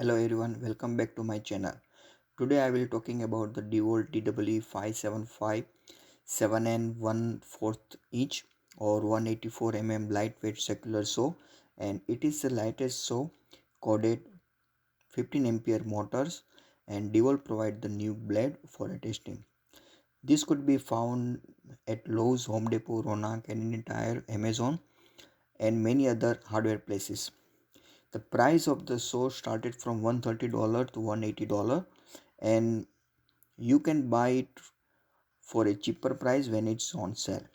Hello everyone, welcome back to my channel. Today I will talking about the DeWALT DWE575 7 and 1/4 inch or 184 mm lightweight circular saw, and it is the lightest saw, coded 15 ampere motors, and DeWALT provide the new blade for a testing. This could be found at Lowe's, Home Depot, Ronak, Canadian Tire, Amazon and many other hardware places. The price of the saw started from $130 to $180, and you can buy it for a cheaper price when it's on sale.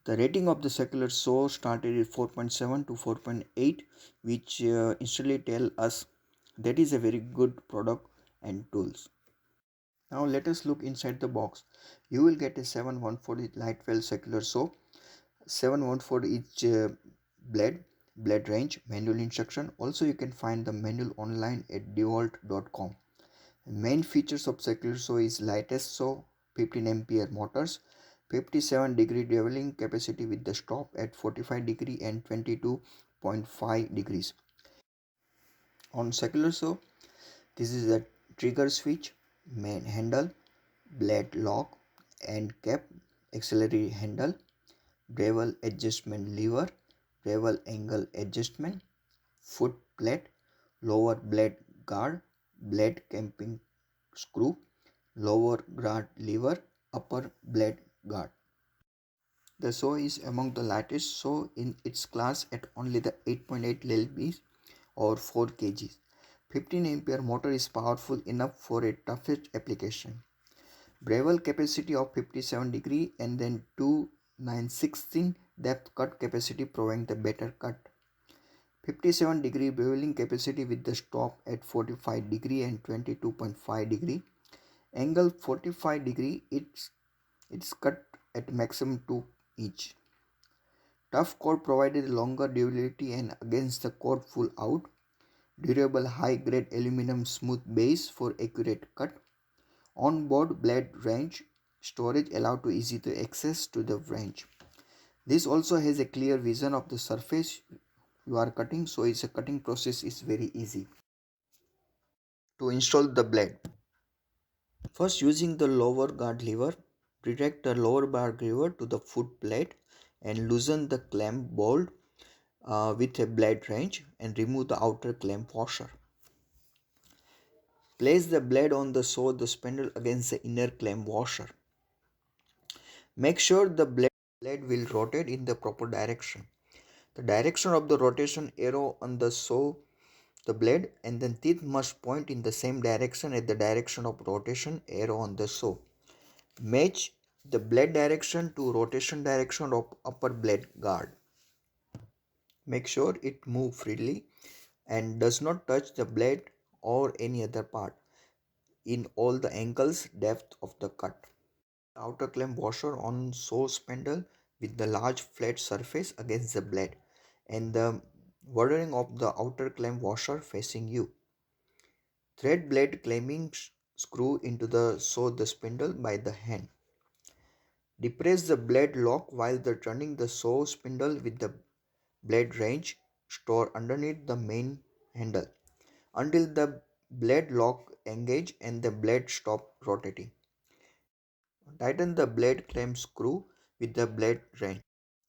The rating of the circular saw started at 4.7 to 4.8, which instantly tell us that is a very good product and tools. Now let us look inside the box. You will get a 714 lightweight circular saw, 714 each blade range, manual instruction. Also you can find the manual online at DeWALT.com. Main features of circular saw is lightest saw, 15 ampere motors, 57 degree beveling capacity with the stop at 45 degree and 22.5 degrees. On circular saw, this is the trigger switch, main handle, blade lock and cap, auxiliary handle, bevel adjustment lever, bevel angle adjustment, foot plate, lower blade guard, blade clamping screw, lower guard lever, upper blade guard. The saw is among the lightest saw in its class at only the 8.8 lbs or 4 kg. 15 ampere motor is powerful enough for a toughest application. Bevel capacity of 57 degree and then 2/9/16 depth cut capacity providing the better cut. 57 degree beveling capacity with the stop at 45 degree and 22.5 degree. Angle 45 degree, it's cut at maximum 2 each. Tough cord provided longer durability and against the cord pull out. Durable high grade aluminum smooth base for accurate cut. On board blade range storage allowed to easy to access to the range. This also has a clear vision of the surface you are cutting, so its cutting process is very easy. To install the blade, first using the lower guard lever, direct the lower guard lever to the foot plate and loosen the clamp bolt with a blade wrench and remove the outer clamp washer. Place the blade on the saw the spindle against the inner clamp washer. Make sure the blade will rotate in the proper direction. The direction of the rotation arrow on the saw the blade, and then teeth must point in the same direction as the direction of rotation arrow on the saw. Match the blade direction to rotation direction of upper blade guard. Make sure it moves freely and does not touch the blade or any other part in all the angles depth of the cut. Outer clamp washer on saw spindle with the large flat surface against the blade and the bordering of the outer clamp washer facing you. Thread blade clamping screw into the saw the spindle by the hand. Depress the blade lock while turning the saw spindle with the blade wrench stored underneath the main handle until the blade lock engage and the blade stop rotating. Tighten the blade clamp screw with the blade wrench.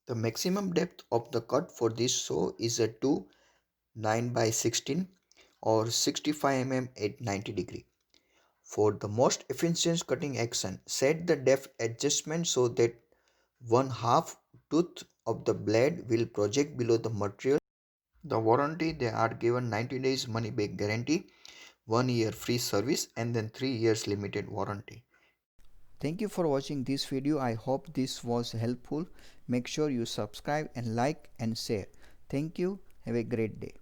The maximum depth of the cut for this saw is a 2/9/16 or 65 mm at 90 degree. For the most efficient cutting action, set the depth adjustment so that 1/2 tooth of the blade will project below the material. The warranty, they are given 90 days money back guarantee, 1 year free service and then 3 years limited warranty. Thank you for watching this video. I hope this was helpful. Make sure you subscribe and like and share. Thank you. Have a great day.